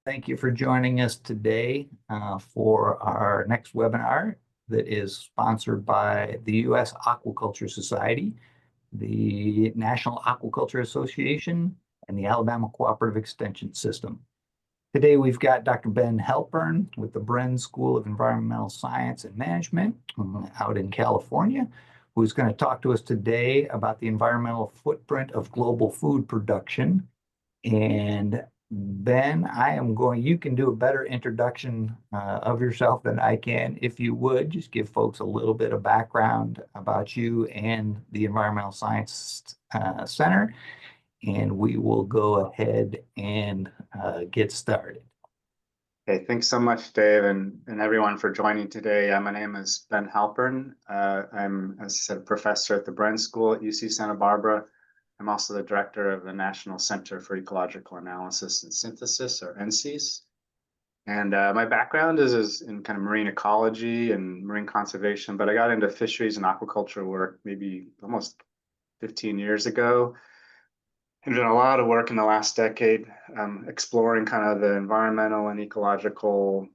Thank you for joining us today for our next webinar that is sponsored by the U.S. Aquaculture Society, the National Aquaculture Association, and the Alabama Cooperative Extension System. Today we've got Dr. Ben Halpern with the Bren School of Environmental Science and Management out in California, who's going to talk to us today about the environmental footprint of global food production. And Ben, you can do a better introduction of yourself than I can. If you would, just give folks a little bit of background about you and the Environmental Science Center, and we will go ahead and get started. Okay, thanks so much, Dave, and everyone for joining today. My name is Ben Halpern. I'm, as I said, a professor at the Bren School at UC Santa Barbara. I'm also the director of the National Center for Ecological Analysis and Synthesis, or NCES. And my background is in kind of marine ecology and marine conservation, but I got into fisheries and aquaculture work maybe almost 15 years ago. I've done a lot of work in the last decade, exploring kind of the environmental and ecological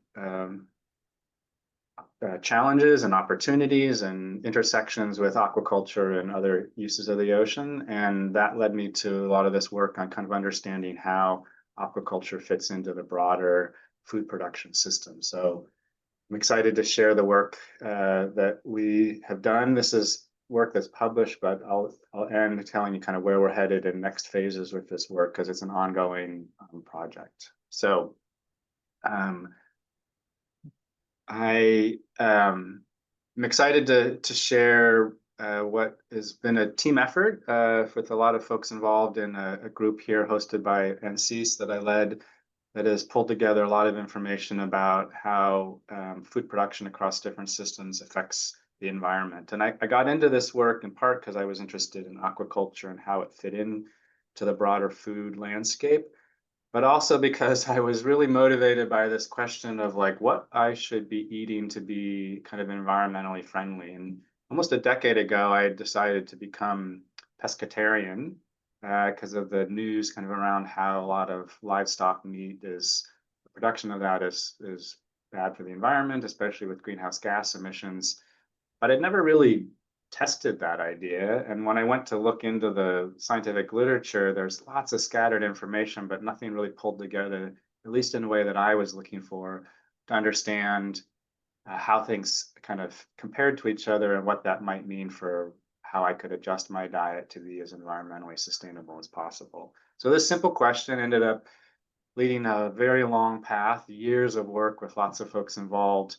challenges and opportunities and intersections with aquaculture and other uses of the ocean. And that led me to a lot of this work on kind of understanding how aquaculture fits into the broader food production system. So I'm excited to share the work that we have done. This is work that's published, but I'll end telling you kind of where we're headed in next phases with this work because it's an ongoing project. So I'm excited to share what has been a team effort with a lot of folks involved in a group here hosted by NCES that I led that has pulled together a lot of information about how food production across different systems affects the environment. And I got into this work in part because I was interested in aquaculture and how it fit in to the broader food landscape, but also because I was really motivated by this question of like what I should be eating to be kind of environmentally friendly. And almost a decade ago, I decided to become pescatarian because of the news kind of around how a lot of livestock meat the production of that is bad for the environment, especially with greenhouse gas emissions. But I'd never really tested that idea. And when I went to look into the scientific literature, there's lots of scattered information, but nothing really pulled together, at least in a way that I was looking for, to understand how things kind of compared to each other and what that might mean for how I could adjust my diet to be as environmentally sustainable as possible. So this simple question ended up leading a very long path, years of work with lots of folks involved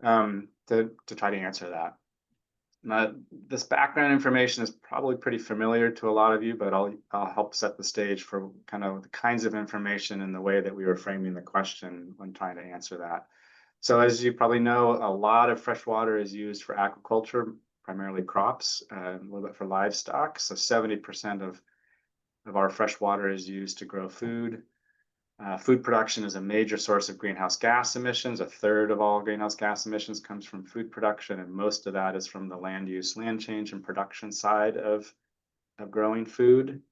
to try to answer that. Now, this background information is probably pretty familiar to a lot of you, but I'll help set the stage for kind of the kinds of information and the way that we were framing the question when trying to answer that. So as you probably know, a lot of fresh water is used for aquaculture, primarily crops, a little bit for livestock. So 70% of our fresh water is used to grow food. Food production is a major source of greenhouse gas emissions. A third of all greenhouse gas emissions comes from food production, and most of that is from the land use, land change, and production side of growing food.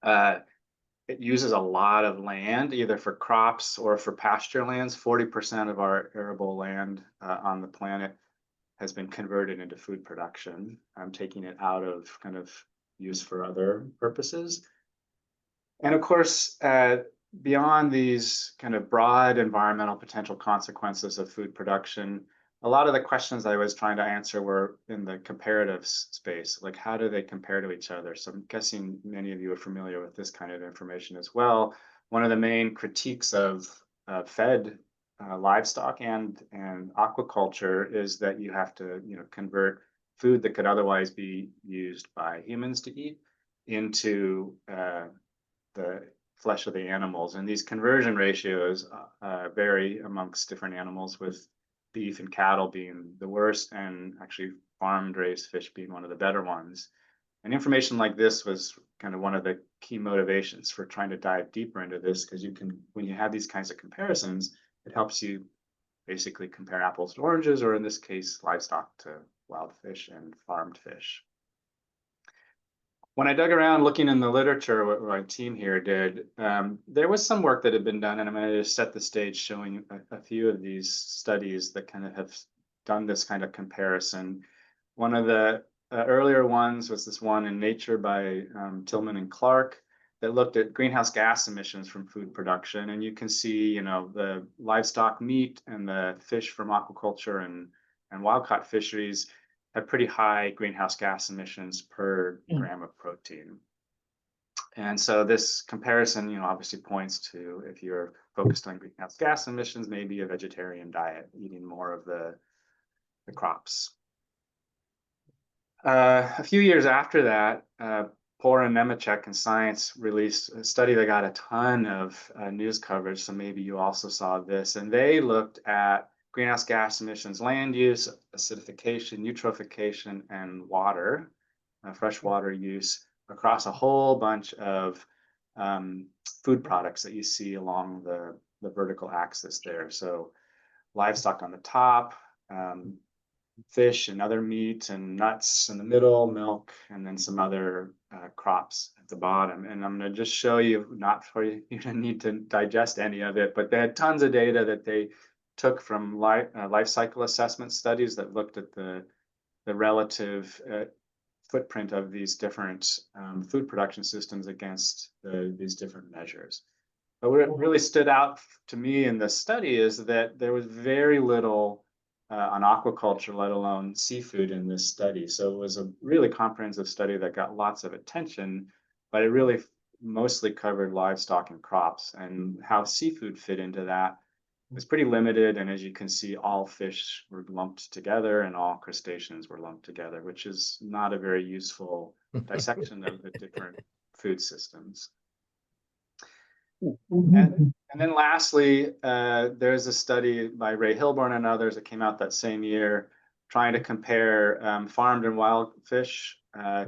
It uses a lot of land, either for crops or for pasture lands. 40% of our arable land on the planet has been converted into food production, taking it out of kind of use for other purposes. And of course, beyond these kind of broad environmental potential consequences of food production, a lot of the questions I was trying to answer were in the comparative space, like how do they compare to each other? So I'm guessing many of you are familiar with this kind of information as well. One of the main critiques of fed livestock and aquaculture is that you have to convert food that could otherwise be used by humans to eat into the flesh of the animals. And these conversion ratios vary amongst different animals, with beef and cattle being the worst, and actually farmed raised fish being one of the better ones. And information like this was kind of one of the key motivations for trying to dive deeper into this, because when you have these kinds of comparisons, it helps you basically compare apples to oranges, or in this case, livestock to wild fish and farmed fish. when I dug around looking in the literature, what my team here did, there was some work that had been done, and I'm going to just set the stage showing a few of these studies that kind of have done this kind of comparison. One of the earlier ones was this one in Nature by Tillman and Clark that looked at greenhouse gas emissions from food production. And you can see, the livestock meat and the fish from aquaculture and wild-caught fisheries have pretty high greenhouse gas emissions per gram of protein. And so this comparison, obviously points to, if you're focused on greenhouse gas emissions, maybe a vegetarian diet, eating more of the crops. A few years after that, Poor and Nemechek in Science released a study that got a ton of news coverage, so maybe you also saw this. And they looked at greenhouse gas emissions, land use, acidification, eutrophication, and water, freshwater use across a whole bunch of food products that you see along the vertical axis there. So livestock on the top, fish and other meat and nuts in the middle, milk, and then some other crops at the bottom. And I'm going to just show you, not for you to need to digest any of it, but they had tons of data that they took from life cycle assessment studies that looked at the relative footprint of these different food production systems against these different measures. But what really stood out to me in this study is that there was very little on aquaculture, let alone seafood, in this study. So it was a really comprehensive study that got lots of attention, but it really mostly covered livestock and crops, and how seafood fit into that was pretty limited. And as you can see, all fish were lumped together and all crustaceans were lumped together, which is not a very useful dissection of the different food systems. And then lastly, there's a study by Ray Halpern and others that came out that same year, trying to compare farmed and wild fish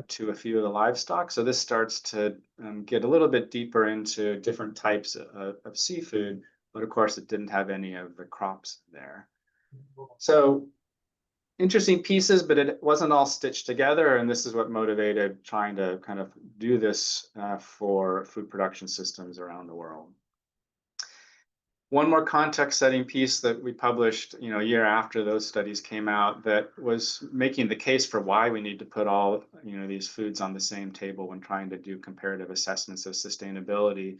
to a few of the livestock. So this starts to get a little bit deeper into different types of seafood, but of course it didn't have any of the crops there. So interesting pieces, but it wasn't all stitched together. And this is what motivated trying to kind of do this for food production systems around the world. One more context setting piece that we published, a year after those studies came out, that was making the case for why we need to put all, these foods on the same table when trying to do comparative assessments of sustainability.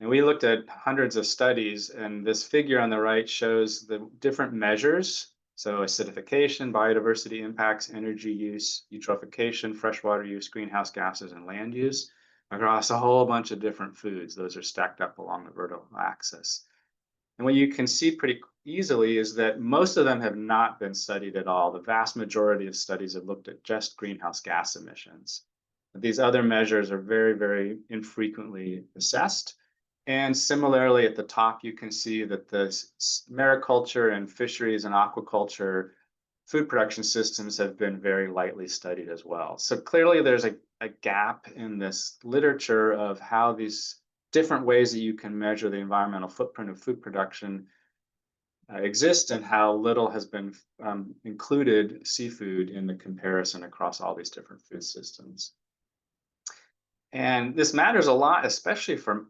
And we looked at hundreds of studies, and this figure on the right shows the different measures. So acidification, biodiversity impacts, energy use, eutrophication, freshwater use, greenhouse gases, and land use across a whole bunch of different foods. Those are stacked up along the vertical axis. And what you can see pretty easily is that most of them have not been studied at all. The vast majority of studies have looked at just greenhouse gas emissions. But these other measures are very, very infrequently assessed. And similarly, at the top, you can see that the mariculture and fisheries and aquaculture food production systems have been very lightly studied as well. So clearly, there's a gap in this literature of how these different ways that you can measure the environmental footprint of food production exist, and how little has been included seafood in the comparison across all these different food systems. And this matters a lot, especially for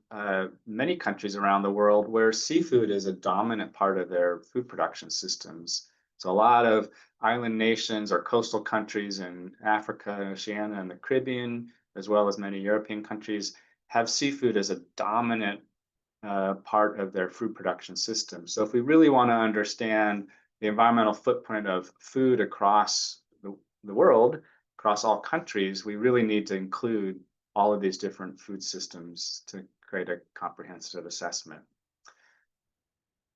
many countries around the world where seafood is a dominant part of their food production systems. So a lot of island nations or coastal countries in Africa, Oceania, and the Caribbean, as well as many European countries, have seafood as a dominant part of their food production system. So if we really want to understand the environmental footprint of food across the world, across all countries, we really need to include all of these different food systems to create a comprehensive assessment.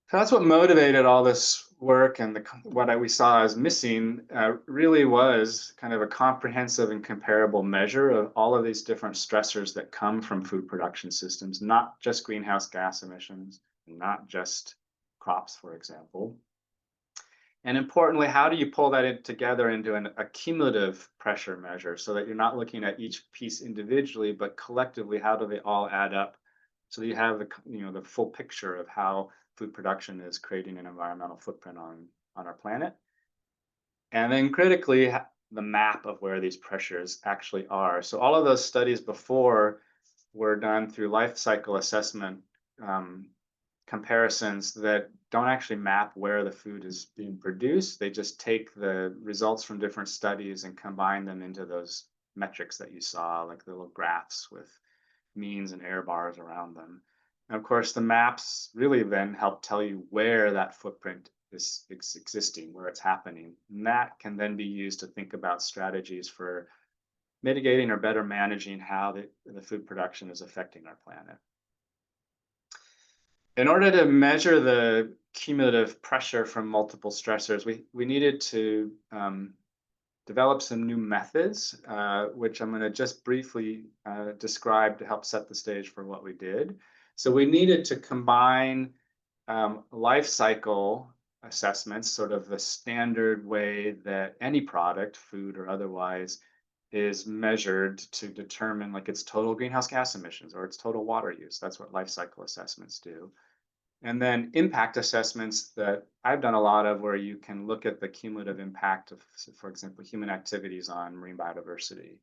So that's what motivated all this work, and what we saw as missing really was kind of a comprehensive and comparable measure of all of these different stressors that come from food production systems, not just greenhouse gas emissions, not just crops, for example. And importantly, how do you pull that together into a cumulative pressure measure, so that you're not looking at each piece individually, but collectively, how do they all add up, so that you have the full picture of how food production is creating an environmental footprint on our planet. And then critically, the map of where these pressures actually are. So all of those studies before were done through life cycle assessment comparisons that don't actually map where the food is being produced. They just take the results from different studies and combine them into those metrics that you saw, like the little graphs with means and error bars around them. And of course, the maps really then help tell you where that footprint is existing, where it's happening. And that can then be used to think about strategies for mitigating or better managing how the food production is affecting our planet. In order to measure the cumulative pressure from multiple stressors, we needed to develop some new methods, which I'm going to just briefly describe to help set the stage for what we did. So we needed to combine life cycle assessments, sort of the standard way that any product, food or otherwise, is measured to determine like its total greenhouse gas emissions or its total water use. That's what life cycle assessments do. And then impact assessments that I've done a lot of, where you can look at the cumulative impact of, for example, human activities on marine biodiversity.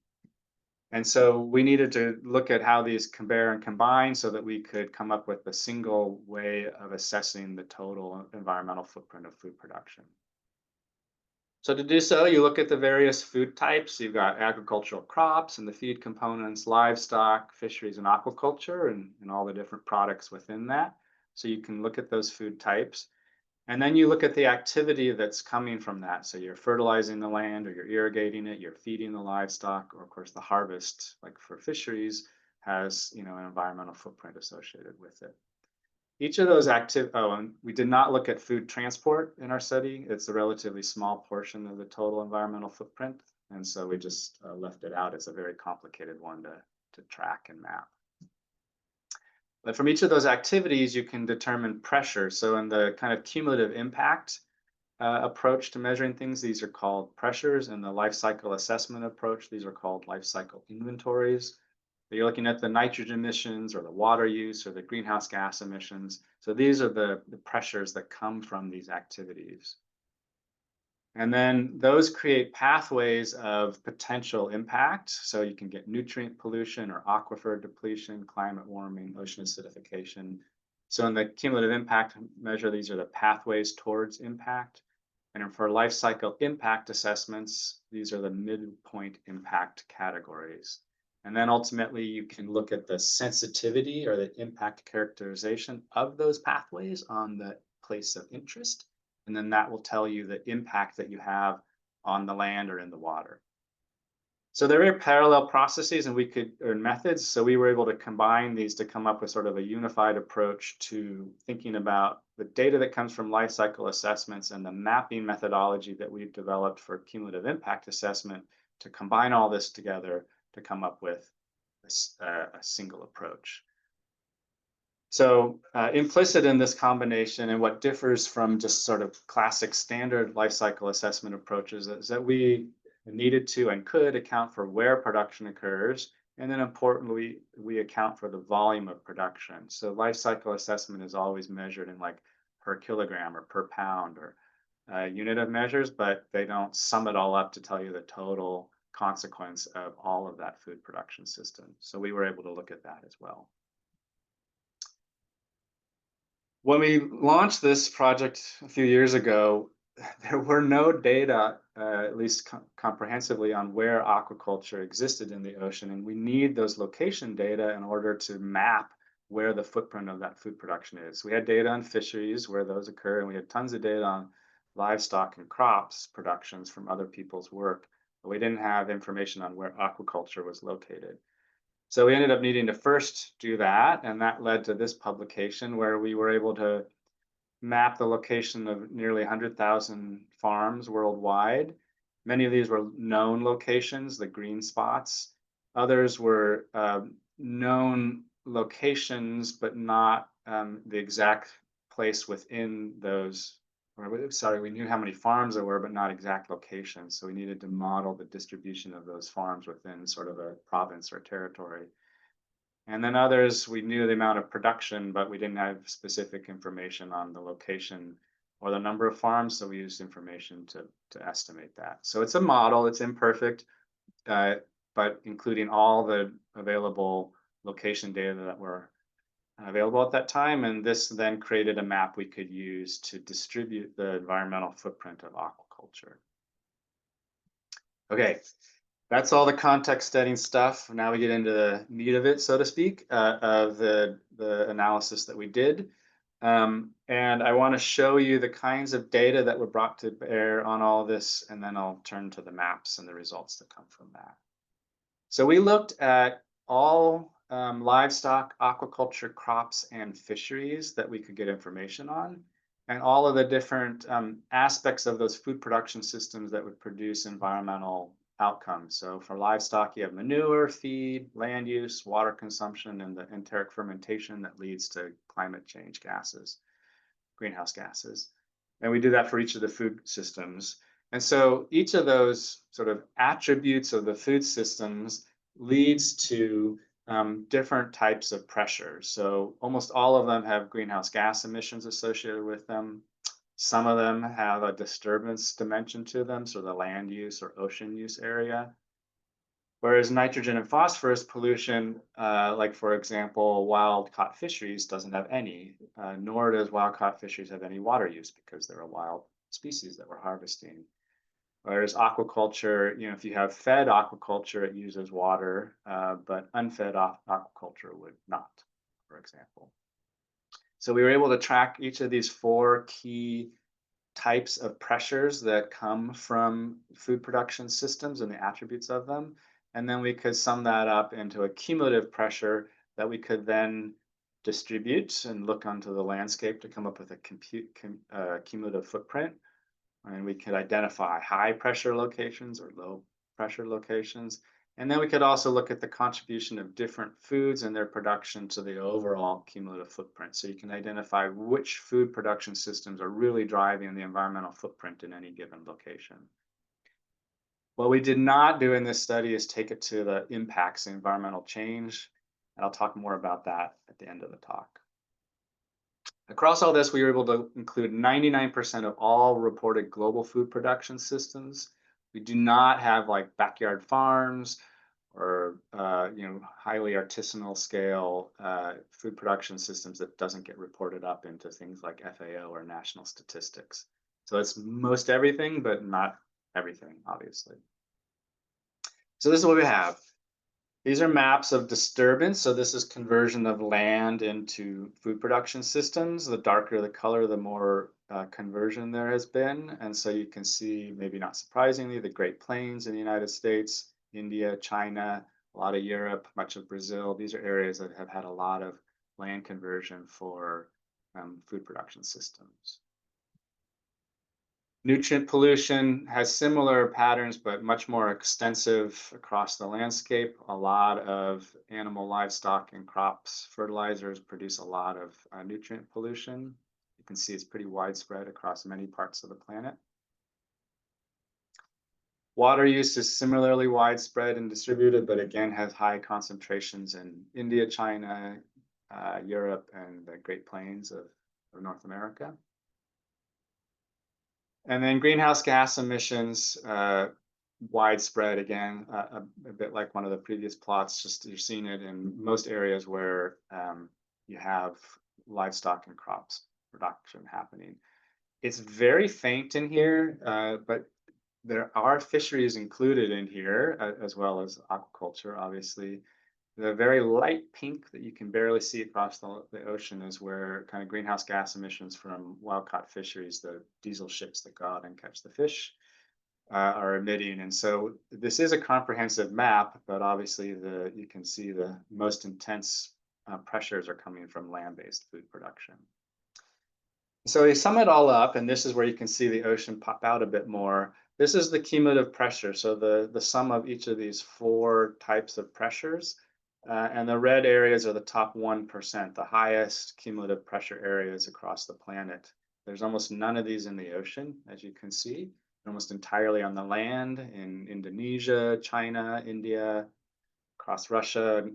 And so we needed to look at how these compare and combine so that we could come up with a single way of assessing the total environmental footprint of food production. So to do so, you look at the various food types. You've got agricultural crops and the feed components, livestock, fisheries, and aquaculture, and all the different products within that. So you can look at those food types. And then you look at the activity that's coming from that. So you're fertilizing the land, or you're irrigating it, you're feeding the livestock, or of course the harvest, like for fisheries, has an environmental footprint associated with it. Each of those and we did not look at food transport in our study. It's a relatively small portion of the total environmental footprint. And so we just left it out. It's a very complicated one to track and map. But from each of those activities, you can determine pressure. So in the kind of cumulative impact approach to measuring things, these are called pressures. In the life cycle assessment approach, these are called life cycle inventories. You're looking at the nitrogen emissions or the water use or the greenhouse gas emissions. So these are the pressures that come from these activities. And then those create pathways of potential impact. So you can get nutrient pollution or aquifer depletion, climate warming, ocean acidification. So in the cumulative impact measure, these are the pathways towards impact. And for life cycle impact assessments, these are the midpoint impact categories. And then ultimately, you can look at the sensitivity or the impact characterization of those pathways on the place of interest. And then that will tell you the impact that you have on the land or in the water. So there are parallel processes or methods. So we were able to combine these to come up with sort of a unified approach to thinking about the data that comes from life cycle assessments and the mapping methodology that we've developed for cumulative impact assessment, to combine all this together to come up with a single approach. So implicit in this combination, and what differs from just sort of classic standard life cycle assessment approaches, is that we needed to and could account for where production occurs, and then importantly, we account for the volume of production. So life cycle assessment is always measured in like per kilogram or per pound or unit of measures, but they don't sum it all up to tell you the total consequence of all of that food production system. So we were able to look at that as well. When we launched this project a few years ago, there were no data, at least comprehensively, on where aquaculture existed in the ocean. And we need those location data in order to map where the footprint of that food production is. We had data on fisheries, where those occur, and we had tons of data on livestock and crops productions from other people's work. But we didn't have information on where aquaculture was located. So we ended up needing to first do that, and that led to this publication where we were able to map the location of nearly 100,000 farms worldwide. Many of these were known locations, the green spots. Others were known locations, but not the exact place within those. We knew how many farms there were, but not exact locations. So we needed to model the distribution of those farms within sort of a province or territory. And then others, we knew the amount of production, but we didn't have specific information on the location or the number of farms. So we used information to estimate that. So it's a model, it's imperfect, but including all the available location data that were available at that time. And this then created a map we could use to distribute the environmental footprint of aquaculture. Okay, that's all the context setting stuff. Now we get into the meat of it, so to speak, of the analysis that we did. And I want to show you the kinds of data that were brought to bear on all this, and then I'll turn to the maps and the results that come from that. So we looked at all livestock, aquaculture, crops, and fisheries that we could get information on, and all of the different aspects of those food production systems that would produce environmental outcomes. So for livestock, you have manure, feed, land use, water consumption, and the enteric fermentation that leads to climate change gases, greenhouse gases. And we do that for each of the food systems. And so each of those sort of attributes of the food systems leads to different types of pressures. So almost all of them have greenhouse gas emissions associated with them. Some of them have a disturbance dimension to them, so the land use or ocean use area. Whereas nitrogen and phosphorus pollution, like for example, wild-caught fisheries doesn't have any, nor does wild-caught fisheries have any water use because they're a wild species that we're harvesting. Whereas aquaculture, if you have fed aquaculture, it uses water, but unfed aquaculture would not, for example. So we were able to track each of these 4 key types of pressures that come from food production systems and the attributes of them. And then we could sum that up into a cumulative pressure that we could then distribute and look onto the landscape to come up with a cumulative footprint. And we could identify high pressure locations or low pressure locations. And then we could also look at the contribution of different foods and their production to the overall cumulative footprint. So you can identify which food production systems are really driving the environmental footprint in any given location. What we did not do in this study is take it to the impacts of environmental change. And I'll talk more about that at the end of the talk. Across all this, we were able to include 99% of all reported global food production systems. We do not have like backyard farms or highly artisanal scale food production systems that doesn't get reported up into things like FAO or national statistics. So it's most everything, but not everything, obviously. So this is what we have. These are maps of disturbance. So this is conversion of land into food production systems. The darker the color, the more conversion there has been. And so you can see, maybe not surprisingly, the Great Plains in the United States, India, China, a lot of Europe, much of Brazil. These are areas that have had a lot of land conversion for food production systems. Nutrient pollution has similar patterns, but much more extensive across the landscape. A lot of animal, livestock, and crops fertilizers produce a lot of nutrient pollution. You can see it's pretty widespread across many parts of the planet. Water use is similarly widespread and distributed, but again has high concentrations in India, China, Europe, and the Great Plains of North America. And then greenhouse gas emissions, widespread again, a bit like one of the previous plots, just you're seeing it in most areas where you have livestock and crops production happening. It's very faint in here, but there are fisheries included in here, as well as aquaculture, obviously. The very light pink that you can barely see across the ocean is where kind of greenhouse gas emissions from wild-caught fisheries, the diesel ships that go out and catch the fish, are emitting. And so this is a comprehensive map, but obviously you can see the most intense pressures are coming from land-based food production. So we sum it all up, and this is where you can see the ocean pop out a bit more. This is the cumulative pressure, so the sum of each of these 4 types of pressures. And the red areas are the top 1%, the highest cumulative pressure areas across the planet. There's almost none of these in the ocean, as you can see, almost entirely on the land in Indonesia, China, India, across Russia,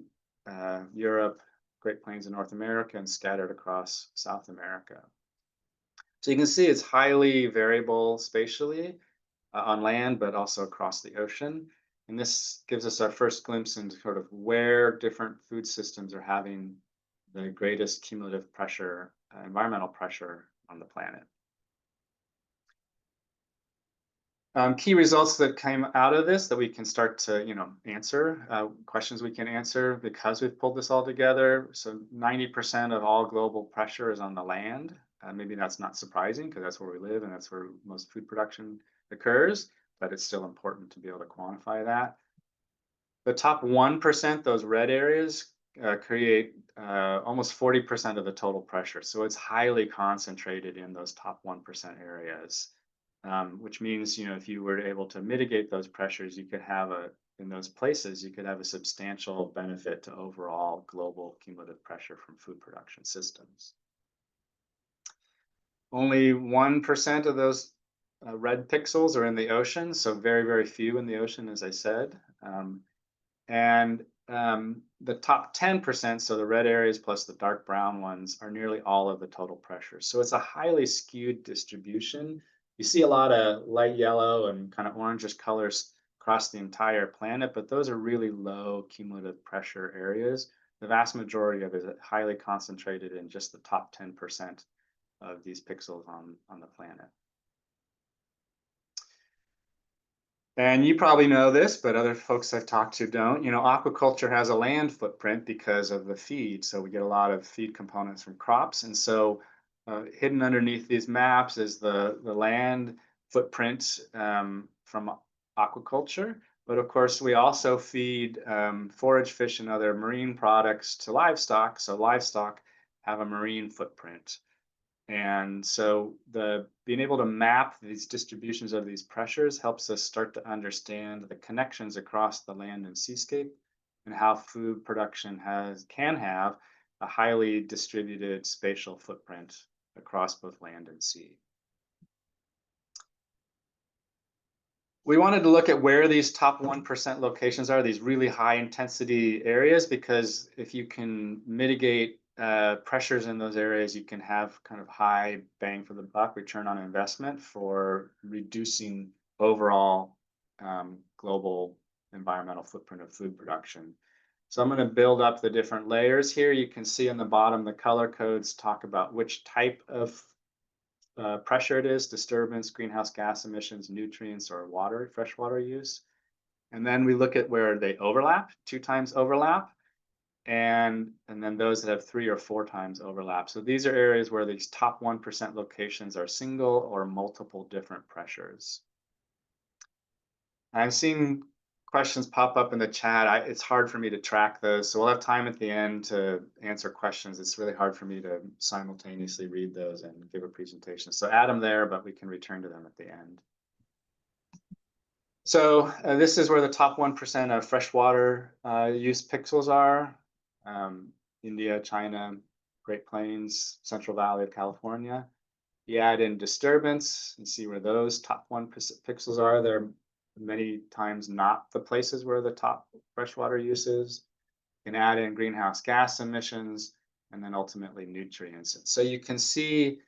Europe, Great Plains of North America, and scattered across South America. So you can see it's highly variable spatially on land, but also across the ocean. And this gives us our first glimpse into sort of where different food systems are having the greatest cumulative pressure, environmental pressure on the planet. Key results that came out of this that we can start to, answer, questions we can answer because we've pulled this all together. So 90% of all global pressure is on the land. Maybe that's not surprising because that's where we live and that's where most food production occurs, but it's still important to be able to quantify that. The top 1%, those red areas, create almost 40% of the total pressure. So it's highly concentrated in those top 1% areas. Which means, if you were able to mitigate those pressures, you could have in those places, you could have a substantial benefit to overall global cumulative pressure from food production systems. Only 1% of those red pixels are in the ocean, so very, very few in the ocean, as I said. The top 10%, so the red areas plus the dark brown ones, are nearly all of the total pressure. So it's a highly skewed distribution. You see a lot of light yellow and kind of orangish colors across the entire planet, but those are really low cumulative pressure areas. The vast majority of it is highly concentrated in just the top 10% of these pixels on the planet. And you probably know this, but other folks I've talked to don't. Aquaculture has a land footprint because of the feed. So we get a lot of feed components from crops. And so hidden underneath these maps is the land footprint from aquaculture. But of course, we also feed forage fish and other marine products to livestock. So livestock have a marine footprint. And so being able to map these distributions of these pressures helps us start to understand the connections across the land and seascape and how food production can have a highly distributed spatial footprint across both land and sea. We wanted to look at where these top 1% locations are, these really high intensity areas, because if you can mitigate pressures in those areas, you can have kind of high bang for the buck return on investment for reducing overall global environmental footprint of food production. So I'm going to build up the different layers here. You can see on the bottom, the color codes talk about which type of pressure it is: disturbance, greenhouse gas emissions, nutrients, or freshwater use. And then we look at where they overlap, 2 times overlap. And then those that have 3 or 4 times overlap. So these are areas where these top 1% locations are single or multiple different pressures. I'm seeing questions pop up in the chat. It's hard for me to track those. So we'll have time at the end to answer questions. It's really hard for me to simultaneously read those and give a presentation. So add them there, but we can return to them at the end. So this is where the top 1% of freshwater use pixels are. India, China, Great Plains, Central Valley of California. You add in disturbance and see where those top 1% pixels are. They're many times not the places where the top freshwater use is. You can add in greenhouse gas emissions and then ultimately nutrients. So you can see,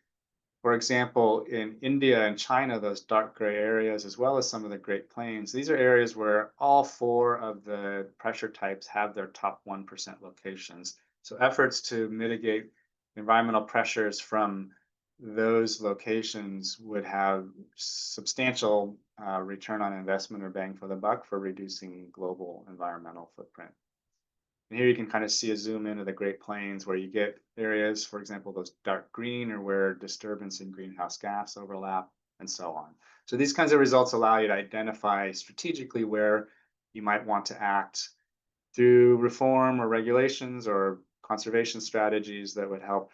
for example, in India and China, those dark gray areas, as well as some of the Great Plains, these are areas where all 4 of the pressure types have their top 1% locations. So efforts to mitigate environmental pressures from those locations would have substantial return on investment or bang for the buck for reducing global environmental footprint. And here you can kind of see a zoom into the Great Plains where you get areas, for example, those dark green are where disturbance and greenhouse gas overlap and so on. So these kinds of results allow you to identify strategically where you might want to act through reform or regulations or conservation strategies that would help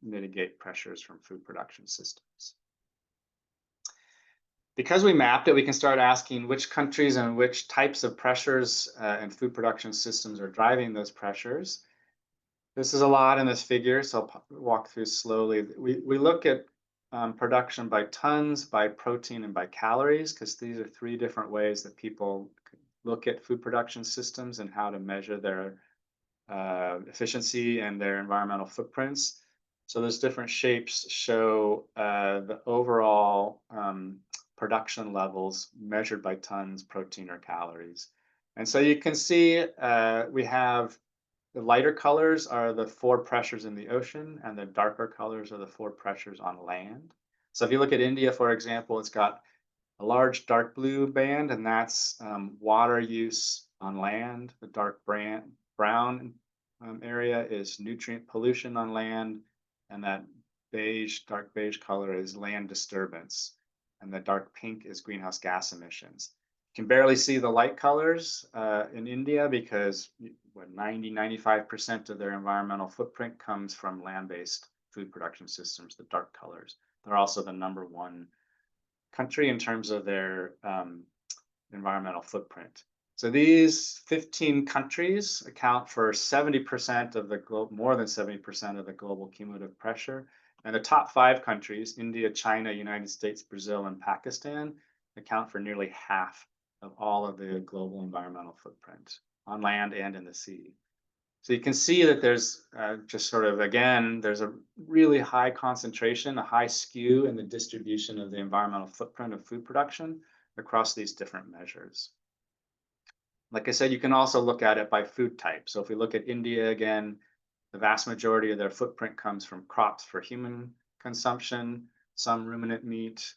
mitigate pressures from food production systems. Because we mapped it, we can start asking which countries and which types of pressures and food production systems are driving those pressures. This is a lot in this figure, so I'll walk through slowly. We look at production by tons, by protein, and by calories, because these are 3 different ways that people look at food production systems and how to measure their efficiency and their environmental footprints. So those different shapes show the overall production levels measured by tons, protein, or calories. And so you can see we have the lighter colors are the four pressures in the ocean, and the darker colors are the four pressures on land. So if you look at India, for example, it's got a large dark blue band, and that's water use on land. The dark brown area is nutrient pollution on land, and that dark beige color is land disturbance, and the dark pink is greenhouse gas emissions. You can barely see the light colors in India because 95% of their environmental footprint comes from land-based food production systems, the dark colors. They're also the #1 country in terms of their environmental footprint. So these 15 countries account for 70% of the more than 70% of the global cumulative pressure. And the top 5 countries, India, China, United States, Brazil, and Pakistan, account for nearly half of all of the global environmental footprint on land and in the sea. So you can see that there's just sort of, again, there's a really high concentration, a high skew in the distribution of the environmental footprint of food production across these different measures. Like I said, you can also look at it by food type. So if we look at India again, the vast majority of their footprint comes from crops for human consumption, some ruminant meat,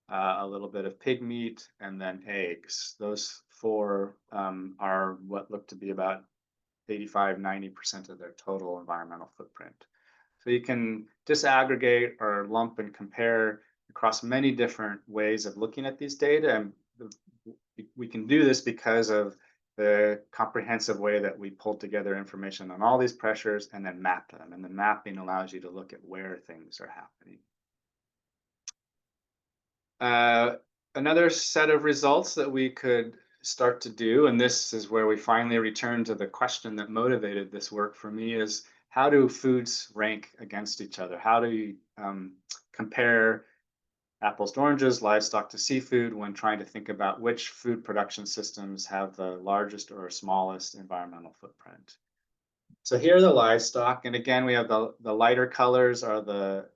a little bit of pig meat, and then eggs. Those 4 are what look to be about 85–90% of their total environmental footprint. So you can disaggregate or lump and compare across many different ways of looking at these data. And we can do this because of the comprehensive way that we pulled together information on all these pressures and then map them. And the mapping allows you to look at where things are happening. Another set of results that we could start to do, and this is where we finally return to the question that motivated this work for me, is how do foods rank against each other? How do you compare apples to oranges, livestock to seafood when trying to think about which food production systems have the largest or smallest environmental footprint? So here are the livestock, and again, we have the lighter colors are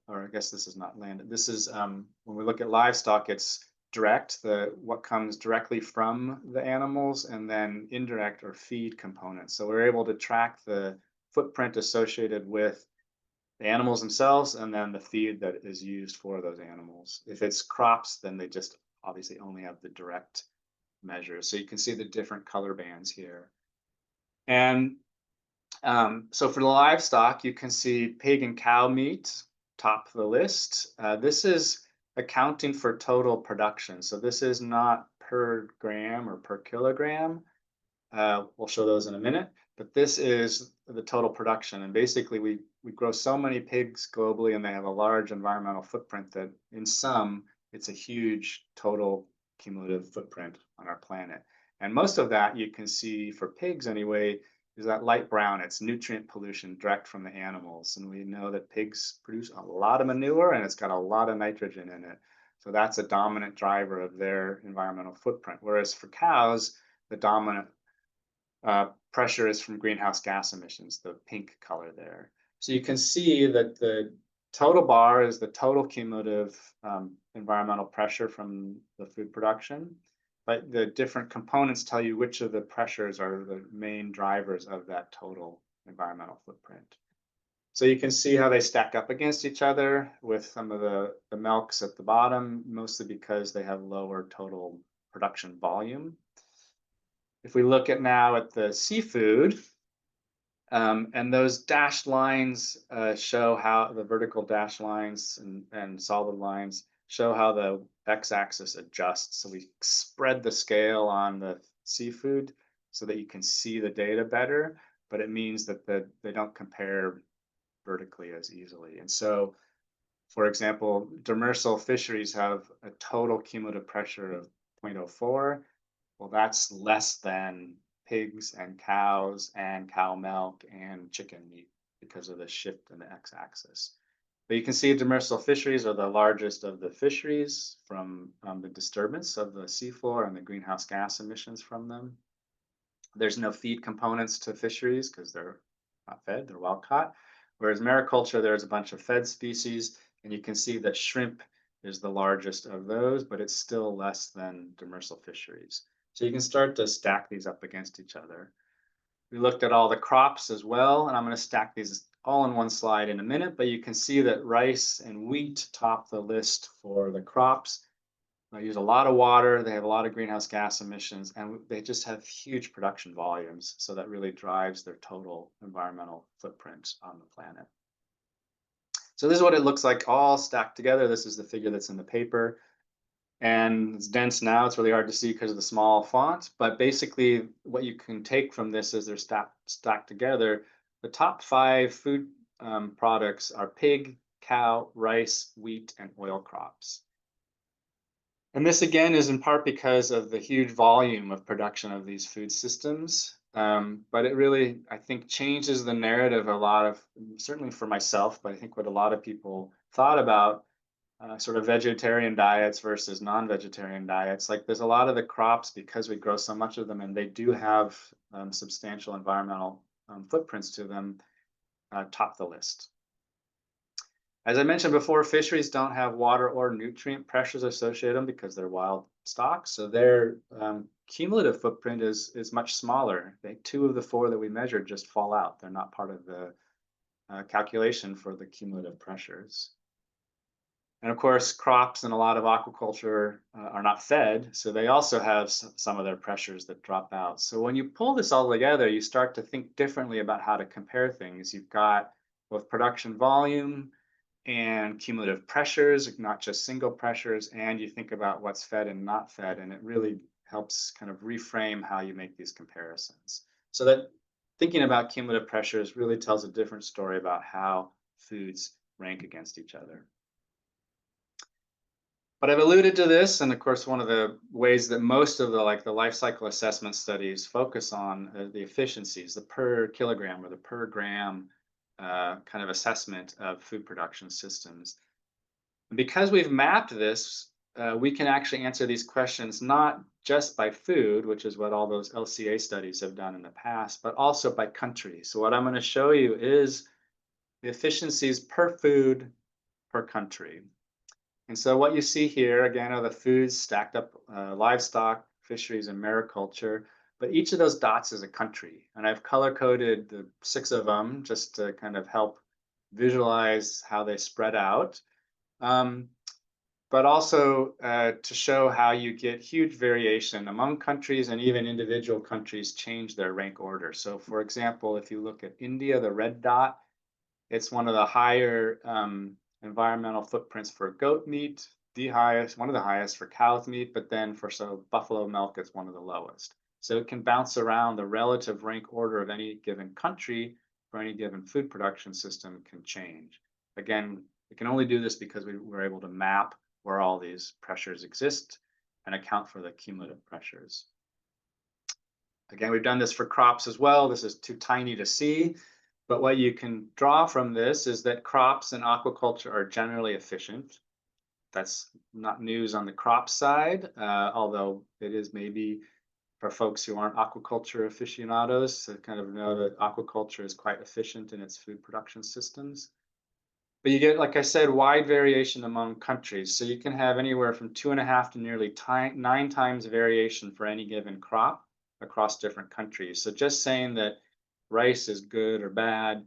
or I guess this is not land. This is when we look at livestock, it's direct, what comes directly from the animals, and then indirect or feed components. So we're able to track the footprint associated with the animals themselves and then the feed that is used for those animals. If it's crops, then they just obviously only have the direct measures. So you can see the different color bands here. And so for the livestock, you can see pig and cow meat top the list. This is accounting for total production. So this is not per gram or per kilogram. We'll show those in a minute, but this is the total production. And basically we grow so many pigs globally, and they have a large environmental footprint that in sum, it's a huge total cumulative footprint on our planet. And most of that you can see for pigs anyway, is that light brown. It's nutrient pollution direct from the animals. And we know that pigs produce a lot of manure, and it's got a lot of nitrogen in it. So that's a dominant driver of their environmental footprint. Whereas for cows, the dominant pressure is from greenhouse gas emissions, the pink color there. So you can see that the total bar is the total cumulative environmental pressure from the food production. But the different components tell you which of the pressures are the main drivers of that total environmental footprint. So you can see how they stack up against each other with some of the milks at the bottom, mostly because they have lower total production volume. If we look at now at the seafood, and those dashed lines show how the vertical dashed lines and solid lines show how the x-axis adjusts. So we spread the scale on the seafood so that you can see the data better, but it means that they don't compare vertically as easily. And so, for example, demersal fisheries have a total cumulative pressure of 0.04. Well, that's less than pigs and cows and cow milk and chicken meat because of the shift in the x-axis. But you can see demersal fisheries are the largest of the fisheries from the disturbance of the seafloor and the greenhouse gas emissions from them. There's no feed components to fisheries because they're not fed, they're wild caught. Whereas mariculture, there's a bunch of fed species, and you can see that shrimp is the largest of those, but it's still less than demersal fisheries. So you can start to stack these up against each other. We looked at all the crops as well, and I'm going to stack these all in one slide in a minute, but you can see that rice and wheat top the list for the crops. They use a lot of water, they have a lot of greenhouse gas emissions, and they just have huge production volumes. So that really drives their total environmental footprint on the planet. So this is what it looks like all stacked together. This is the figure that's in the paper. And it's dense now. It's really hard to see because of the small font. But basically, what you can take from this is they're stacked together. The top 5 food products are pig, cow, rice, wheat, and oil crops. And this, again, is in part because of the huge volume of production of these food systems. But it really, I think, changes the narrative a lot of, certainly for myself, but I think what a lot of people thought about sort of vegetarian diets versus non-vegetarian diets. Like there's a lot of the crops, because we grow so much of them, and they do have substantial environmental footprints to them, top the list. As I mentioned before, fisheries don't have water or nutrient pressures associated with them because they're wild stock. So their cumulative footprint is much smaller. 2 of the 4 that we measured just fall out. They're not part of the calculation for the cumulative pressures. And of course, crops and a lot of aquaculture are not fed, so they also have some of their pressures that drop out. So when you pull this all together, you start to think differently about how to compare things. You've got both production volume and cumulative pressures, not just single pressures, and you think about what's fed and not fed, and it really helps kind of reframe how you make these comparisons. So that thinking about cumulative pressures really tells a different story about how foods rank against each other. But I've alluded to this, and of course, one of the ways that most of the life cycle assessment studies focus on the efficiencies, the per kilogram or the per gram kind of assessment of food production systems. And because we've mapped this, we can actually answer these questions not just by food, which is what all those LCA studies have done in the past, but also by country. So what I'm going to show you is the efficiencies per food per country. And so what you see here, again, are the foods stacked up, livestock, fisheries, and mariculture. But each of those dots is a country. And I've color-coded the 6 of them just to kind of help visualize how they spread out. But also to show how you get huge variation among countries, and even individual countries change their rank order. So for example, if you look at India, the red dot, it's one of the higher environmental footprints for goat meat, one of the highest for cow's meat, but then for buffalo milk, it's one of the lowest. So it can bounce around. The relative rank order of any given country for any given food production system can change. Again, we can only do this because we were able to map where all these pressures exist and account for the cumulative pressures. Again, we've done this for crops as well. This is too tiny to see. But what you can draw from this is that crops and aquaculture are generally efficient. That's not news on the crop side, although it is maybe for folks who aren't aquaculture aficionados to kind of know that aquaculture is quite efficient in its food production systems. But you get, like I said, wide variation among countries. So you can have anywhere from 2.5 to nearly 9 times variation for any given crop across different countries. So just saying that rice is good or bad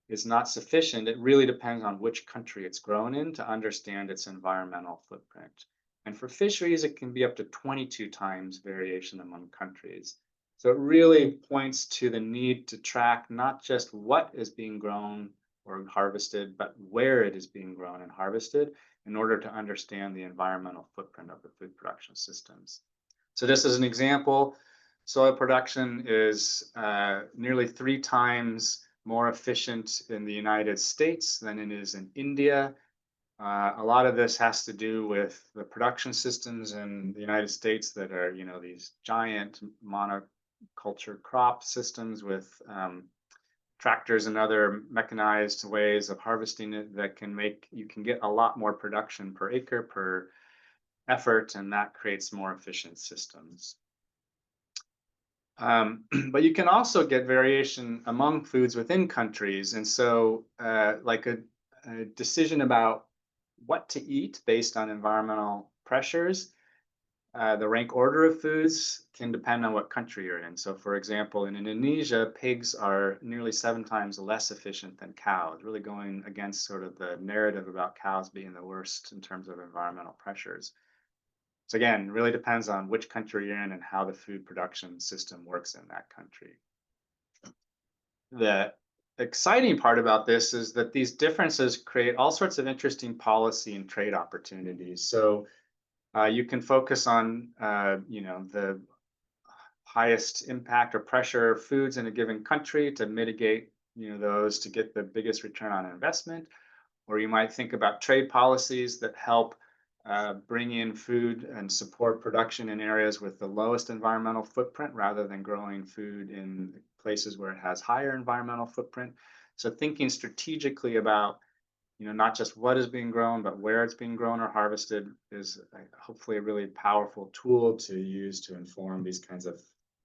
is not sufficient. It really depends on which country it's grown in to understand its environmental footprint. And for fisheries, it can be up to 22 times variation among countries. So it really points to the need to track not just what is being grown or harvested, but where it is being grown and harvested in order to understand the environmental footprint of the food production systems. So just as an example, soy production is nearly 3 times more efficient in the United States than it is in India. A lot of this has to do with the production systems in the United States that are, these giant monoculture crop systems with tractors and other mechanized ways of harvesting it that you can get a lot more production per acre per effort, and that creates more efficient systems. But you can also get variation among foods within countries. And so like a decision about what to eat based on environmental pressures, the rank order of foods can depend on what country you're in. So for example, in Indonesia, pigs are nearly 7 times less efficient than cows, really going against sort of the narrative about cows being the worst in terms of environmental pressures. So again, really depends on which country you're in and how the food production system works in that country. The exciting part about this is that these differences create all sorts of interesting policy and trade opportunities. So you can focus on, the highest impact or pressure foods in a given country to mitigate, those to get the biggest return on investment. Or you might think about trade policies that help bring in food and support production in areas with the lowest environmental footprint rather than growing food in places where it has higher environmental footprint. So thinking strategically about, not just what is being grown, but where it's being grown or harvested is hopefully a really powerful tool to use to inform these kinds of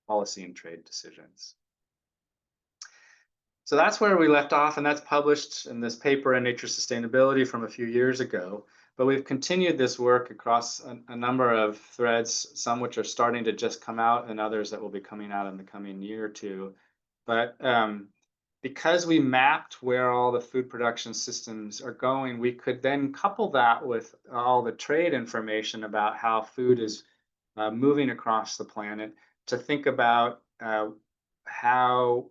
policy and trade decisions. So that's where we left off, and that's published in this paper in Nature Sustainability from a few years ago. But we've continued this work across a number of threads, some which are starting to just come out and others that will be coming out in the coming year or two. But because we mapped where all the food production systems are going, we could then couple that with all the trade information about how food is moving across the planet to think about how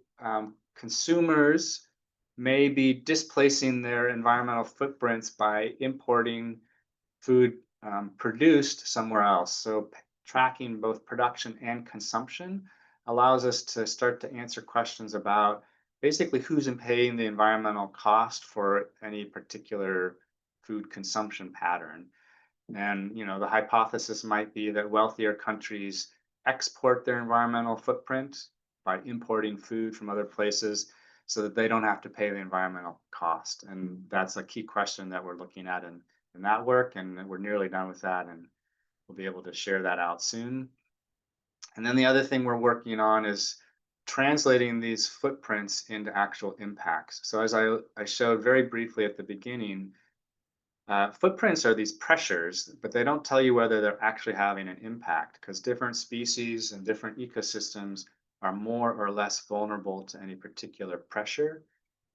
consumers may be displacing their environmental footprints by importing food produced somewhere else. So tracking both production and consumption allows us to start to answer questions about basically who's paying the environmental cost for any particular food consumption pattern. And the hypothesis might be that wealthier countries export their environmental footprint by importing food from other places so that they don't have to pay the environmental cost. And that's a key question that we're looking at in that work, and we're nearly done with that, and we'll be able to share that out soon. And then the other thing we're working on is translating these footprints into actual impacts. So as I showed very briefly at the beginning, footprints are these pressures, but they don't tell you whether they're actually having an impact, because different species and different ecosystems are more or less vulnerable to any particular pressure.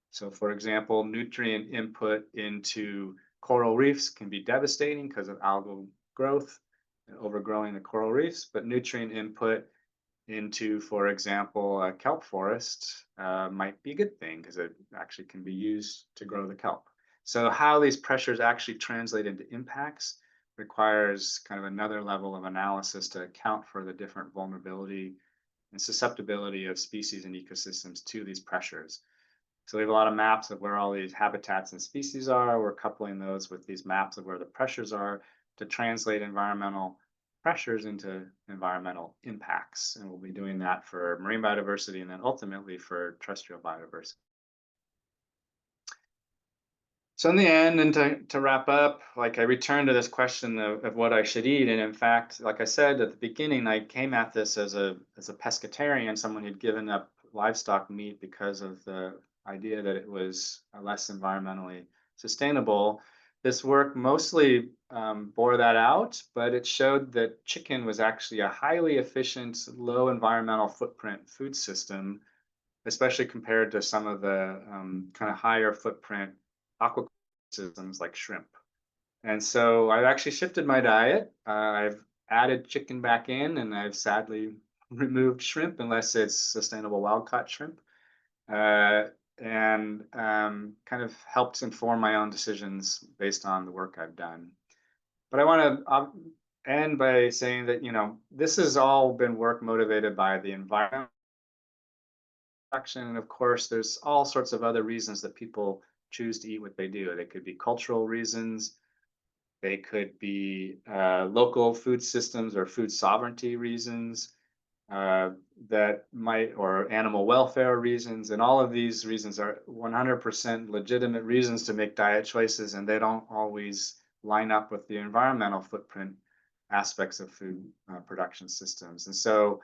So for example, nutrient input into coral reefs can be devastating because of algal growth and overgrowing the coral reefs, but nutrient input into, for example, a kelp forest might be a good thing because it actually can be used to grow the kelp. So how these pressures actually translate into impacts requires kind of another level of analysis to account for the different vulnerability and susceptibility of species and ecosystems to these pressures. So we have a lot of maps of where all these habitats and species are. We're coupling those with these maps of where the pressures are to translate environmental pressures into environmental impacts. And we'll be doing that for marine biodiversity and then ultimately for terrestrial biodiversity. So in the end, and to wrap up, like I returned to this question of what I should eat. And in fact, like I said at the beginning, I came at this as a pescatarian, someone who'd given up livestock meat because of the idea that it was less environmentally sustainable. This work mostly bore that out, but it showed that chicken was actually a highly efficient, low environmental footprint food system, especially compared to some of the kind of higher footprint aquaculture systems like shrimp. And so I've actually shifted my diet. I've added chicken back in, and I've sadly removed shrimp unless it's sustainable wild caught shrimp, and kind of helped inform my own decisions based on the work I've done. But I want to end by saying that, this has all been work motivated by the environment. And of course, there's all sorts of other reasons that people choose to eat what they do. They could be cultural reasons. They could be local food systems or food sovereignty reasons that might, or animal welfare reasons. And all of these reasons are 100% legitimate reasons to make diet choices, and they don't always line up with the environmental footprint aspects of food production systems. And so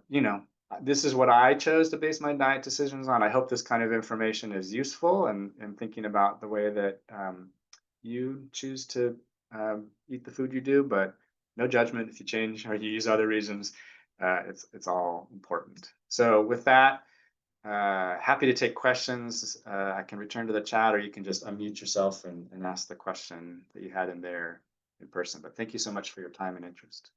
you know, this is what I chose to base my diet decisions on. I hope this kind of information is useful and thinking about the way that you choose to eat the food you do, but no judgment if you change or you use other reasons. It's all important. So with that, happy to take questions. I can return to the chat, or you can just unmute yourself and ask the question that you had in there in person. But thank you so much for your time and interest.